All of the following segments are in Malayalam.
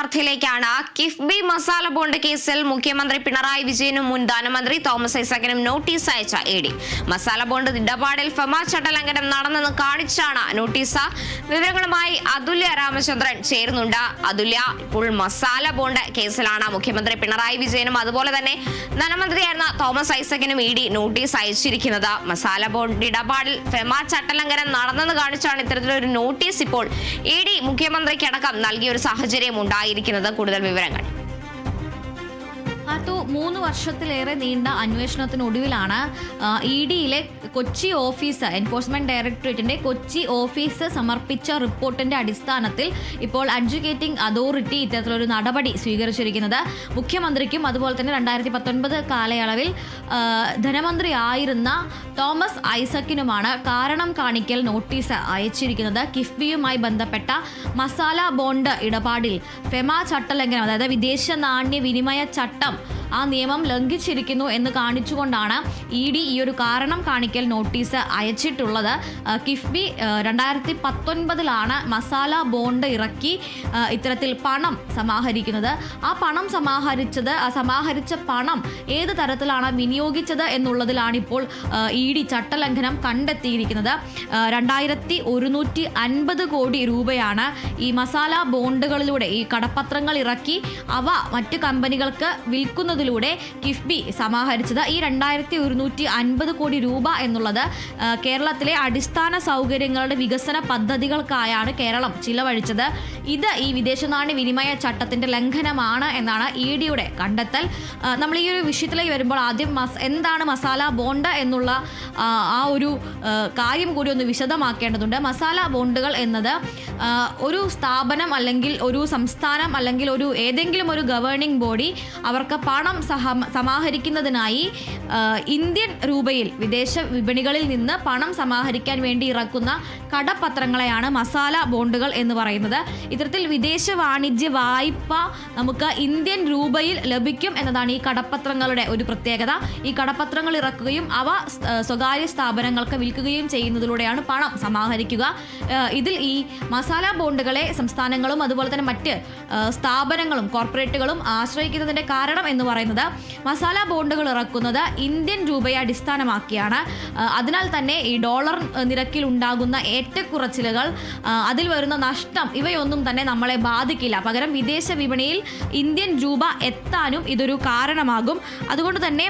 വാർത്തയിലേക്കാണ്. കിഫ്ബി മസാല ബോണ്ട് കേസിൽ മുഖ്യമന്ത്രി പിണറായി വിജയനും മുൻ ധനമന്ത്രി തോമസ് ഐസക്കിനും നോട്ടീസ് അയച്ച ഇഡി. മസാല ബോണ്ട് ഇടപാടിൽ ഫെമ ചട്ടലംഘനം നടന്നെന്ന് കാണിച്ചാണ് നോട്ടീസ്. വിവരങ്ങളുമായി അതുല്യ രാമചന്ദ്രൻ ചേരുന്നുണ്ട്. അതുല്യ, ഇപ്പോൾ മസാല ബോണ്ട് കേസിലാണ് മുഖ്യമന്ത്രി പിണറായി വിജയനും അതുപോലെ തന്നെ ധനമന്ത്രിയായിരുന്ന തോമസ് ഐസക്കിനും ഇഡി നോട്ടീസ് അയച്ചിരിക്കുന്നത്. മസാല ബോണ്ട് ഇടപാടിൽ ഫെമ ചട്ടലംഘനം നടന്നെന്ന് കാണിച്ചാണ് ഇത്തരത്തിലൊരു നോട്ടീസ് ഇപ്പോൾ ഇഡി മുഖ്യമന്ത്രിക്കടക്കം നൽകിയ ഒരു സാഹചര്യം ഉണ്ടായിരിക്കുന്നത്. കൂടുതൽ വിവരങ്ങൾ. 3 വർഷത്തിലേറെ നീണ്ട അന്വേഷണത്തിനൊടുവിലാണ് ഇ ഡിയിലെ കൊച്ചി ഓഫീസ്, എൻഫോഴ്സ്മെന്റ് ഡയറക്ടറേറ്റിന്റെ കൊച്ചി ഓഫീസ് സമർപ്പിച്ച റിപ്പോർട്ടിന്റെ അടിസ്ഥാനത്തിൽ ഇപ്പോൾ അഡ്ജുക്കേറ്റിംഗ് അതോറിറ്റി ഇത്തരത്തിലൊരു നടപടി സ്വീകരിച്ചിരിക്കുന്നത്. മുഖ്യമന്ത്രിക്കും അതുപോലെ തന്നെ 2019 കാലയളവിൽ ധനമന്ത്രി ആയിരുന്ന തോമസ് ഐസക്കിനുമാണ് കാരണം കാണിക്കൽ നോട്ടീസ് അയച്ചിരിക്കുന്നത്. കിഫ്ബിയുമായി ബന്ധപ്പെട്ട മസാല ബോണ്ട് ഇടപാടിൽ ഫെമ ചട്ടലംഘനം, അതായത് വിദേശ നാണ്യ വിനിമയ ചട്ടം, ആ നിയമം ലംഘിച്ചിരിക്കുന്നു എന്ന് കാണിച്ചുകൊണ്ടാണ് ഇ ഡി ഈ ഒരു കാരണം കാണിക്കൽ നോട്ടീസ് അയച്ചിട്ടുള്ളത്. കിഫ്ബി 2019 മസാല ബോണ്ട് ഇറക്കി ഇത്തരത്തിൽ പണം സമാഹരിക്കുന്നത്. ആ പണം സമാഹരിച്ച പണം ഏത് തരത്തിലാണ് വിനിയോഗിച്ചത് എന്നുള്ളതിലാണ് ഇപ്പോൾ ഇ ഡി ചട്ടലംഘനം കണ്ടെത്തിയിരിക്കുന്നത്. 2150 കോടി രൂപയാണ് ഈ മസാല ബോണ്ടുകളിലൂടെ, ഈ കടപ്പത്രങ്ങൾ ഇറക്കി അവ മറ്റ് കമ്പനികൾക്ക് വിൽക്കുന്നതിലൂടെ കിഫ്ബി സമാഹരിച്ചത്. ഈ 2150 കോടി രൂപ എന്നുള്ളത് കേരളത്തിലെ അടിസ്ഥാന സൗകര്യങ്ങളുടെ വികസന പദ്ധതികൾക്കായാണ് കേരളം ചിലവഴിച്ചത്. ഇത് ഈ വിദേശ നാണ്യ വിനിമയ ചട്ടത്തിന്റെ ലംഘനമാണ് എന്നാണ് ഇ ഡിയുടെ കണ്ടെത്തൽ. നമ്മൾ ഈ ഒരു വിഷയത്തിലേക്ക് വരുമ്പോൾ ആദ്യം എന്താണ് മസാല ബോണ്ട് എന്നുള്ള ആ ഒരു കാര്യം കൂടി ഒന്ന് വിശദമാക്കേണ്ടതുണ്ട്. മസാല ബോണ്ടുകൾ എന്നത് ഒരു സ്ഥാപനം അല്ലെങ്കിൽ ഒരു സംസ്ഥാനം അല്ലെങ്കിൽ ഏതെങ്കിലും ഒരു ഗവേണിംഗ് ബോഡി അവർക്ക് പണം സമാഹരിക്കുന്നതിനായി ഇന്ത്യൻ രൂപയിൽ വിദേശ വിപണികളിൽ നിന്ന് പണം സമാഹരിക്കാൻ വേണ്ടി ഇറക്കുന്ന കടപ്പത്രങ്ങളെയാണ് മസാല ബോണ്ടുകൾ എന്ന് പറയുന്നത്. ഇത്തരത്തിൽ വിദേശ വാണിജ്യ വായ്പ നമുക്ക് ഇന്ത്യൻ രൂപയിൽ ലഭിക്കും എന്നതാണ് ഈ കടപ്പത്രങ്ങളുടെ ഒരു പ്രത്യേകത. ഈ കടപ്പത്രങ്ങൾ ഇറക്കുകയും അവ സ്വകാര്യ സ്ഥാപനങ്ങൾക്ക് വിൽക്കുകയും ചെയ്യുന്നതിലൂടെയാണ് പണം സമാഹരിക്കുക. ഇതിൽ ഈ മസാല ബോണ്ടുകളെ സംസ്ഥാനങ്ങളും അതുപോലെ തന്നെ മറ്റ് സ്ഥാപനങ്ങളും കോർപ്പറേറ്റുകളും ആശ്രയിക്കുന്നതിന്റെ കാരണം എന്ന് പറയുന്നത് മസാല ബോണ്ടുകൾ ഇറക്കുന്നത് ഇന്ത്യൻ രൂപയെ അടിസ്ഥാനമാക്കിയാണ്. അതിനാൽ തന്നെ ഈ ഡോളർ നിരക്കിൽ ഉണ്ടാകുന്ന ഏറ്റക്കുറച്ചിലുകൾ, അതിൽ വരുന്ന നഷ്ടം, ഇവയൊന്നും തന്നെ നമ്മളെ ബാധിക്കില്ല. പകരം വിദേശ വിപണിയിൽ ഇന്ത്യൻ രൂപ എത്താനും ഇതൊരു കാരണമാകും. അതുകൊണ്ട് തന്നെ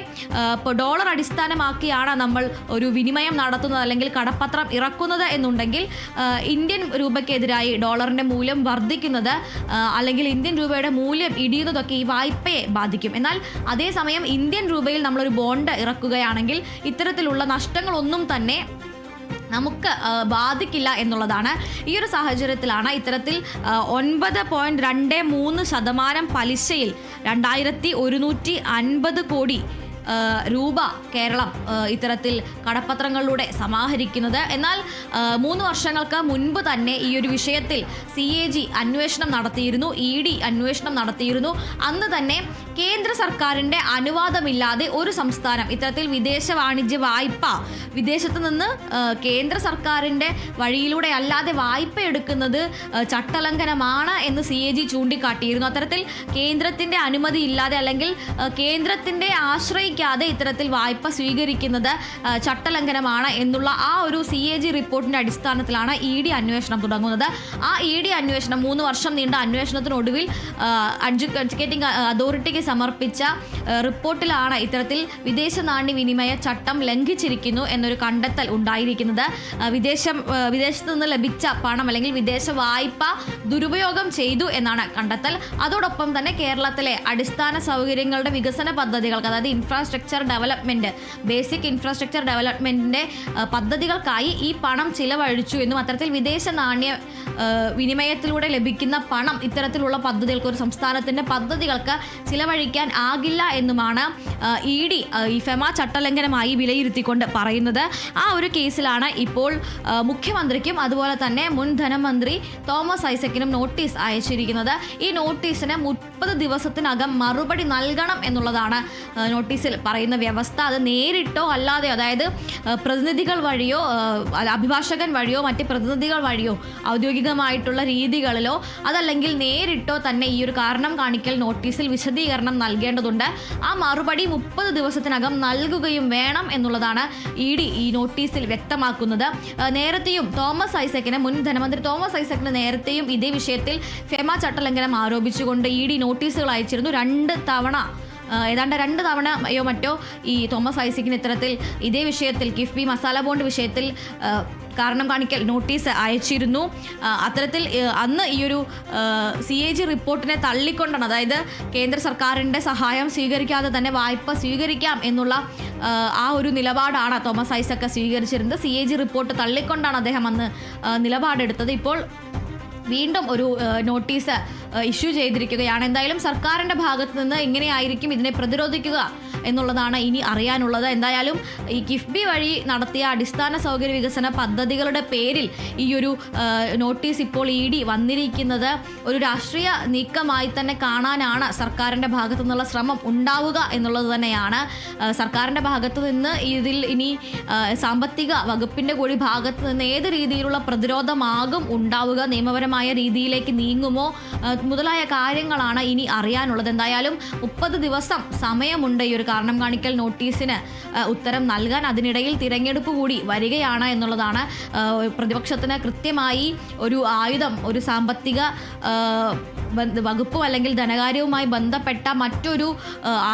ഇപ്പോൾ ഡോളർ അടിസ്ഥാനമാക്കിയാണ് നമ്മൾ ഒരു വിനിമയം നടത്തുന്നത് അല്ലെങ്കിൽ കടപ്പത്രം ഇറക്കുന്നത് എന്നുണ്ടെങ്കിൽ ഇന്ത്യൻ രൂപയ്ക്കെതിരായി ഡോളറിന്റെ മൂല്യം വർദ്ധിക്കുന്നത് അല്ലെങ്കിൽ ഇന്ത്യൻ രൂപയുടെ മൂല്യം ഇടിയുന്നതൊക്കെ ഈ വായ്പയെ ബാധിക്കും. എന്നാൽ അതേസമയം ഇന്ത്യൻ രൂപയിൽ നമ്മളൊരു ബോണ്ട് ഇറക്കുകയാണെങ്കിൽ ഇത്തരത്തിലുള്ള നഷ്ടങ്ങളൊന്നും തന്നെ നമുക്ക് ബാധിക്കില്ല എന്നുള്ളതാണ്. ഈ ഒരു സാഹചര്യത്തിലാണ് ഇത്തരത്തിൽ 9.23% പലിശയിൽ 2150 കോടി രൂപ കേരളം ഇത്തരത്തിൽ കടപ്പത്രങ്ങളിലൂടെ സമാഹരിക്കുന്നത്. എന്നാൽ 3 വർഷങ്ങൾക്ക് മുൻപ് തന്നെ ഈ ഒരു വിഷയത്തിൽ CAG അന്വേഷണം നടത്തിയിരുന്നു, ഇ ഡി അന്വേഷണം നടത്തിയിരുന്നു. അന്ന് തന്നെ കേന്ദ്ര സർക്കാരിൻ്റെ അനുവാദമില്ലാതെ ഒരു സംസ്ഥാനം ഇത്തരത്തിൽ വിദേശ വാണിജ്യ വായ്പ വിദേശത്ത് നിന്ന് കേന്ദ്ര സർക്കാരിൻ്റെ വഴിയിലൂടെ അല്ലാതെ വായ്പ എടുക്കുന്നത് ചട്ടലംഘനമാണ് എന്ന് CAG ചൂണ്ടിക്കാട്ടിയിരുന്നു. അത്തരത്തിൽ കേന്ദ്രത്തിൻ്റെ അനുമതി ഇല്ലാതെ അല്ലെങ്കിൽ കേന്ദ്രത്തിൻ്റെ ആശ്രയിക്കാതെ ഇത്തരത്തിൽ വായ്പ സ്വീകരിക്കുന്നത് ചട്ടലംഘനമാണ് എന്നുള്ള ആ ഒരു CAG റിപ്പോർട്ടിൻ്റെ അടിസ്ഥാനത്തിലാണ് ഇ ഡി അന്വേഷണം തുടങ്ങുന്നത്. ആ ഇ ഡി അന്വേഷണം 3 വർഷം നീണ്ട അന്വേഷണത്തിനൊടുവിൽ അഡ്ജുക്കേറ്റിംഗ് അതോറിറ്റിക്ക് സമർപ്പിച്ച റിപ്പോർട്ടിലാണ് ഇത്തരത്തിൽ വിദേശ നാണ്യ വിനിമയ ചട്ടം ലംഘിച്ചിരിക്കുന്നു എന്നൊരു കണ്ടെത്തൽ ഉണ്ടായിരിക്കുന്നത്. വിദേശത്ത് നിന്ന് ലഭിച്ച പണം അല്ലെങ്കിൽ വിദേശ വായ്പ ദുരുപയോഗം ചെയ്തു എന്നാണ് കണ്ടെത്തൽ. അതോടൊപ്പം തന്നെ കേരളത്തിലെ അടിസ്ഥാന സൗകര്യങ്ങളുടെ വികസന പദ്ധതികൾക്ക്, അതായത് ബേസിക് ഇൻഫ്രാസ്ട്രക്ചർ ഡെവലപ്മെന്റിന്റെ പദ്ധതികൾക്കായി ഈ പണം ചിലവഴിച്ചു എന്നും അത്തരത്തിൽ വിദേശ നാണ്യ വിനിമയത്തിലൂടെ ലഭിക്കുന്ന പണം ഇത്തരത്തിലുള്ള പദ്ധതികൾക്ക്, ഒരു സംസ്ഥാനത്തിന്റെ പദ്ധതികൾക്ക് ചിലവഴിക്കാൻ ആകില്ല എന്നുമാണ് ഇ ഡി ഈ ഫെമ ചട്ടലംഘനമായി വിലയിരുത്തിക്കൊണ്ട് പറയുന്നത്. ആ ഒരു കേസിലാണ് ഇപ്പോൾ മുഖ്യമന്ത്രിക്കും അതുപോലെ തന്നെ മുൻ ധനമന്ത്രി തോമസ് ഐസക്കിനും നോട്ടീസ് അയച്ചിരിക്കുന്നത്. ഈ നോട്ടീസിന് 30 ദിവസത്തിനകം മറുപടി നൽകണം എന്നുള്ളതാണ് നോട്ടീസിൽ നോട്ടീസിൽ പറയുന്ന വ്യവസ്ഥ അത് നേരിട്ടോ അല്ലാതെയോ, അതായത് പ്രതിനിധികൾ വഴിയോ അഭിഭാഷകൻ വഴിയോ മറ്റ് പ്രതിനിധികൾ വഴിയോ ഔദ്യോഗികമായിട്ടുള്ള രീതികളിലോ അതല്ലെങ്കിൽ നേരിട്ടോ തന്നെ ഈ ഒരു കാരണം കാണിക്കൽ നോട്ടീസിൽ വിശദീകരണം നൽകേണ്ടതുണ്ട്. ആ മറുപടി 30 ദിവസത്തിനകം നൽകുകയും വേണം എന്നുള്ളതാണ് ED ഈ നോട്ടീസിൽ വ്യക്തമാക്കുന്നത്. നേരത്തെയും മുൻ ധനമന്ത്രി തോമസ് ഐസക്കിന് നേരത്തെയും ഇതേ വിഷയത്തിൽ ഫെമ ചട്ടലംഘനം ആരോപിച്ചുകൊണ്ട് ED നോട്ടീസുകൾ അയച്ചിരുന്നു. 2 തവണ ഏതാണ്ട് 2 തവണയോ മറ്റോ ഈ തോമസ് ഐസക്കിന് ഇത്തരത്തിൽ ഇതേ വിഷയത്തിൽ കിഫ്ബി മസാല ബോണ്ട് വിഷയത്തിൽ കാരണം കാണിക്കൽ നോട്ടീസ് അയച്ചിരുന്നു. അത്തരത്തിൽ അന്ന് ഈ ഒരു CAG റിപ്പോർട്ടിനെ തള്ളിക്കൊണ്ടാണ്, അതായത് കേന്ദ്ര സർക്കാരിൻ്റെ സഹായം സ്വീകരിക്കാതെ തന്നെ വായ്പ സ്വീകരിക്കാം എന്നുള്ള ആ ഒരു നിലപാടാണ് തോമസ് ഐസക്ക് സ്വീകരിച്ചിരുന്നത്. CAG റിപ്പോർട്ട് തള്ളിക്കൊണ്ടാണ് അദ്ദേഹം അന്ന് നിലപാടെടുത്തത്. ഇപ്പോൾ വീണ്ടും ഒരു നോട്ടീസ് ഇഷ്യൂ ചെയ്തിരിക്കുകയാണ്. എന്തായാലും സർക്കാരിൻ്റെ ഭാഗത്ത് നിന്ന് എങ്ങനെയായിരിക്കും ഇതിനെ പ്രതിരോധിക്കുക എന്നുള്ളതാണ് ഇനി അറിയാനുള്ളത്. എന്തായാലും ഈ കിഫ്ബി വഴി നടത്തിയ അടിസ്ഥാന സൗകര്യ വികസന പദ്ധതികളുടെ പേരിൽ ഈ ഒരു നോട്ടീസ് ഇപ്പോൾ ED വന്നിരിക്കുന്നത് ഒരു രാഷ്ട്രീയ നീക്കമായി തന്നെ കാണാനാണ് സർക്കാരിൻ്റെ ഭാഗത്തു നിന്നുള്ള ശ്രമം ഉണ്ടാവുക എന്നുള്ളത് തന്നെയാണ്. സർക്കാരിൻ്റെ ഭാഗത്തു നിന്ന് ഇതിൽ ഇനി സാമ്പത്തിക വകുപ്പിൻ്റെ കൂടി ഭാഗത്ത് നിന്ന് ഏത് രീതിയിലുള്ള പ്രതിരോധമാകും ഉണ്ടാവുക, നിയമപരമായ രീതിയിലേക്ക് നീങ്ങുമോ മുതലായ കാര്യങ്ങളാണ് ഇനി അറിയാനുള്ളത്. എന്തായാലും 30 ദിവസം സമയമുണ്ട് ഈ ഒരു കാരണം കാണിക്കൽ നോട്ടീസിന് ഉത്തരം നൽകാൻ. അതിനിടയിൽ തിരഞ്ഞെടുപ്പ് കൂടി വരികയാണ് എന്നുള്ളതാണ്. പ്രതിപക്ഷത്തിന് കൃത്യമായി ഒരു ആയുധം, ഒരു സാമ്പത്തിക വകുപ്പും അല്ലെങ്കിൽ ധനകാര്യവുമായി ബന്ധപ്പെട്ട മറ്റൊരു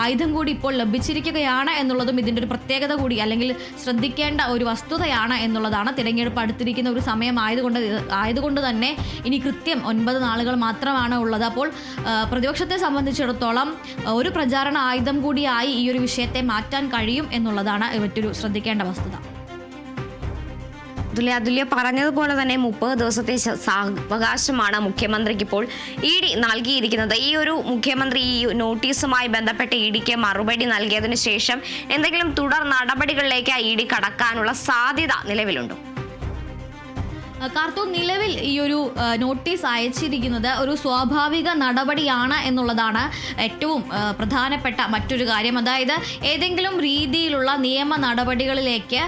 ആയുധം കൂടി ഇപ്പോൾ ലഭിച്ചിരിക്കുകയാണ് എന്നുള്ളതും ഇതിൻ്റെ ഒരു പ്രത്യേകത കൂടി അല്ലെങ്കിൽ ശ്രദ്ധിക്കേണ്ട ഒരു വസ്തുതയാണ് എന്നുള്ളതാണ്. തിരഞ്ഞെടുപ്പ് അടുത്തിരിക്കുന്ന ഒരു സമയം ആയതുകൊണ്ട് തന്നെ ഇനി കൃത്യം 9 നാളുകൾ മാത്രമാണ് ഉള്ളത്. അപ്പോൾ പ്രതിപക്ഷത്തെ സംബന്ധിച്ചിടത്തോളം ഒരു പ്രചാരണ ആയുധം കൂടിയായി ഈ ഒരു വിഷയത്തെ മാറ്റാൻ കഴിയും എന്നുള്ളതാണ് മറ്റൊരു ശ്രദ്ധിക്കേണ്ട വസ്തുത. അതുല്യ പറഞ്ഞതുപോലെ തന്നെ 30 ദിവസത്തെ സാവകാശമാണ് മുഖ്യമന്ത്രിക്ക് ഇപ്പോൾ ED നൽകിയിരിക്കുന്നത്. ഈ ഒരു മുഖ്യമന്ത്രി ഈ നോട്ടീസുമായി ബന്ധപ്പെട്ട് EDക്ക് മറുപടി നൽകിയതിനു ശേഷം എന്തെങ്കിലും തുടർ നടപടികളിലേക്ക് ED കടക്കാനുള്ള സാധ്യത നിലവിലുണ്ടോ? കാർത്തൂർ നിലവിൽ ഈ ഒരു നോട്ടീസ് അയച്ചിരിക്കുന്നത് ഒരു സ്വാഭാവിക നടപടിയാണ് എന്നുള്ളതാണ് ഏറ്റവും പ്രധാനപ്പെട്ട മറ്റൊരു കാര്യം. അതായത് ഏതെങ്കിലും രീതിയിലുള്ള നിയമ നടപടികളിലേക്ക്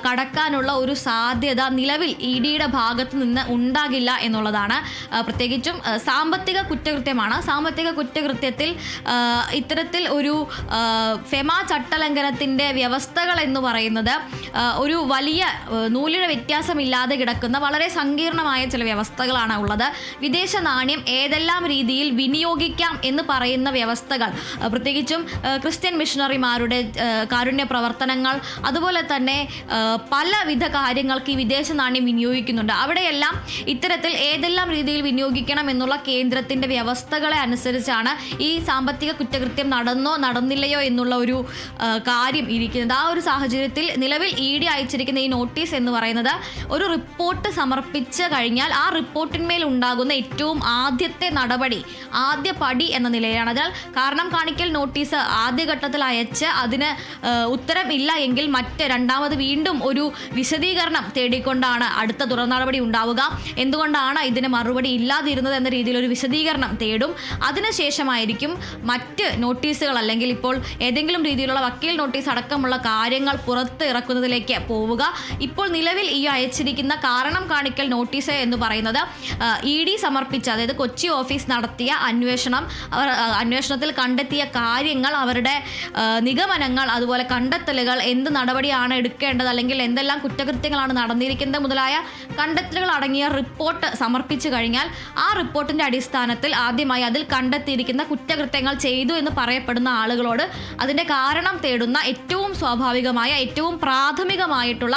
കടക്കാനുള്ള ഒരു സാധ്യത നിലവിൽ EDയുടെ ഭാഗത്ത് നിന്ന് ഉണ്ടാകില്ല എന്നുള്ളതാണ്. പ്രത്യേകിച്ചും സാമ്പത്തിക കുറ്റകൃത്യമാണ്. സാമ്പത്തിക കുറ്റകൃത്യത്തിൽ ഇത്തരത്തിൽ ഒരു ഫെമ ചട്ടലംഘനത്തിൻ്റെ വ്യവസ്ഥകൾ എന്ന് പറയുന്നത് ഒരു വലിയ നൂലിഴ വ്യത്യാസമില്ലാതെ കിടക്കുന്ന വളരെ സങ്കീർണമായ ചില വ്യവസ്ഥകളാണ് ഉള്ളത്. വിദേശ നാണ്യം ഏതെല്ലാം രീതിയിൽ വിനിയോഗിക്കാം എന്ന് പറയുന്ന വ്യവസ്ഥകൾ, പ്രത്യേകിച്ചും ക്രിസ്ത്യൻ മിഷണറിമാരുടെ കാരുണ്യ പ്രവർത്തനങ്ങൾ, അതുപോലെ തന്നെ പലവിധ കാര്യങ്ങൾക്ക് ഈ വിദേശ നാണ്യം വിനിയോഗിക്കുന്നുണ്ട്. അവിടെയെല്ലാം ഇത്തരത്തിൽ ഏതെല്ലാം രീതിയിൽ വിനിയോഗിക്കണം എന്നുള്ള കേന്ദ്രത്തിൻ്റെ വ്യവസ്ഥകളെ അനുസരിച്ചാണ് ഈ സാമ്പത്തിക കുറ്റകൃത്യം നടന്നോ നടന്നില്ലയോ എന്നുള്ള ഒരു കാര്യം ഇരിക്കുന്നത്. ആ ഒരു സാഹചര്യത്തിൽ നിലവിൽ ED അയച്ചിരിക്കുന്ന ഈ നോട്ടീസ് എന്ന് പറയുന്നത് ഒരു റിപ്പോർട്ട് സമർപ്പിച്ച് കഴിഞ്ഞാൽ ആ റിപ്പോർട്ടിന്മേൽ ഉണ്ടാകുന്ന ഏറ്റവും ആദ്യത്തെ നടപടി, ആദ്യ പടി എന്ന നിലയിലാണ്. അതിനാൽ കാരണം കാണിക്കൽ നോട്ടീസ് ആദ്യഘട്ടത്തിൽ അയച്ച് അതിന് ഉത്തരം ഇല്ല എങ്കിൽ രണ്ടാമത് വീണ്ടും ഒരു വിശദീകരണം തേടിക്കൊണ്ടാണ് അടുത്ത തുടർ നടപടി ഉണ്ടാവുക. എന്തുകൊണ്ടാണ് ഇതിന് മറുപടി ഇല്ലാതിരുന്നത് എന്ന രീതിയിൽ ഒരു വിശദീകരണം തേടും. അതിനുശേഷമായിരിക്കും മറ്റ് നോട്ടീസുകൾ അല്ലെങ്കിൽ ഇപ്പോൾ ഏതെങ്കിലും രീതിയിലുള്ള വക്കീൽ നോട്ടീസ് അടക്കമുള്ള കാര്യങ്ങൾ പുറത്ത് ഇറക്കുന്നതിലേക്ക് പോവുക. ഇപ്പോൾ നിലവിൽ ഈ അയച്ചിരിക്കുന്ന കാരണം കാണിക്കൽ നോട്ടീസ് എന്ന് പറയുന്നത് ED സമർപ്പിച്ച, അതായത് കൊച്ചി ഓഫീസ് നടത്തിയ അന്വേഷണത്തിൽ കണ്ടെത്തിയ കാര്യങ്ങൾ, അവരുടെ നിഗമനങ്ങൾ, അതുപോലെ കണ്ടെത്തലുകൾ, എന്ത് നടപടിയാണ് എടുക്കേണ്ടത് അല്ലെങ്കിൽ എന്തെല്ലാം കുറ്റകൃത്യങ്ങളാണ് നടന്നിരിക്കുന്നത് മുതലായ കണ്ടെത്തലുകൾ അടങ്ങിയ റിപ്പോർട്ട് സമർപ്പിച്ചു കഴിഞ്ഞാൽ ആ റിപ്പോർട്ടിൻ്റെ അടിസ്ഥാനത്തിൽ ആദ്യമായി അതിൽ കണ്ടെത്തിയിരിക്കുന്ന കുറ്റകൃത്യങ്ങൾ ചെയ്തു എന്ന് പറയപ്പെടുന്ന ആളുകളോട് അതിൻ്റെ കാരണം തേടുന്ന ഏറ്റവും സ്വാഭാവികമായ, ഏറ്റവും പ്രാഥമികമായിട്ടുള്ള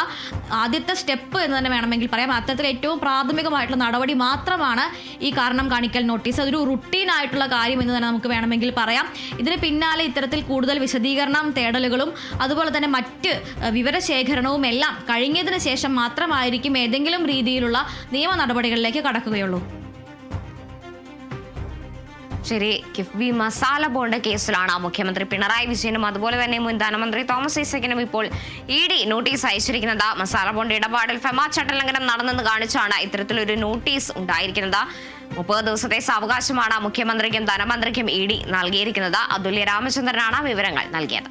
ആദ്യത്തെ സ്റ്റെപ്പ് എന്ന് തന്നെ വേണമെങ്കിൽ പറയാം. അത്തരത്തിൽ ഏറ്റവും പ്രാഥമികമായിട്ടുള്ള നടപടി മാത്രമാണ് ഈ കാരണം കാണിക്കൽ നോട്ടീസ്. അതൊരു റുട്ടീനായിട്ടുള്ള കാര്യം എന്ന് തന്നെ നമുക്ക് വേണമെങ്കിൽ പറയാം. ഇതിന് പിന്നാലെ ഇത്തരത്തിൽ കൂടുതൽ വിശദീകരണം തേടലുകളും അതുപോലെ തന്നെ മറ്റ് വിവരശേഖരണവും എല്ലാം കഴിഞ്ഞതിന് ശേഷം മാത്രമായിരിക്കും ഏതെങ്കിലും രീതിയിലുള്ള നിയമ നടപടികളിലേക്ക് കടക്കുകയുള്ളൂ. ശരി, കിഫ്ബി മസാല ബോണ്ട് കേസിലാണ് മുഖ്യമന്ത്രി പിണറായി വിജയനും അതുപോലെ തന്നെ മുൻ ധനമന്ത്രി തോമസ് ഐസക്കിനും ഇപ്പോൾ ED നോട്ടീസ് അയച്ചിരിക്കുന്നത്. മസാല ബോണ്ട് ഇടപാടിൽ ഫെമ ചട്ടലംഘനം നടന്നെന്ന് കാണിച്ചാണ് ഇത്തരത്തിലൊരു നോട്ടീസ് ഉണ്ടായിരിക്കുന്നത്. 30 ദിവസത്തെ സാവകാശമാണ് മുഖ്യമന്ത്രിക്കും ധനമന്ത്രിക്കും ED നൽകിയിരിക്കുന്നത്. അതുല്യ രാമചന്ദ്രനാണ് വിവരങ്ങൾ നൽകിയത്.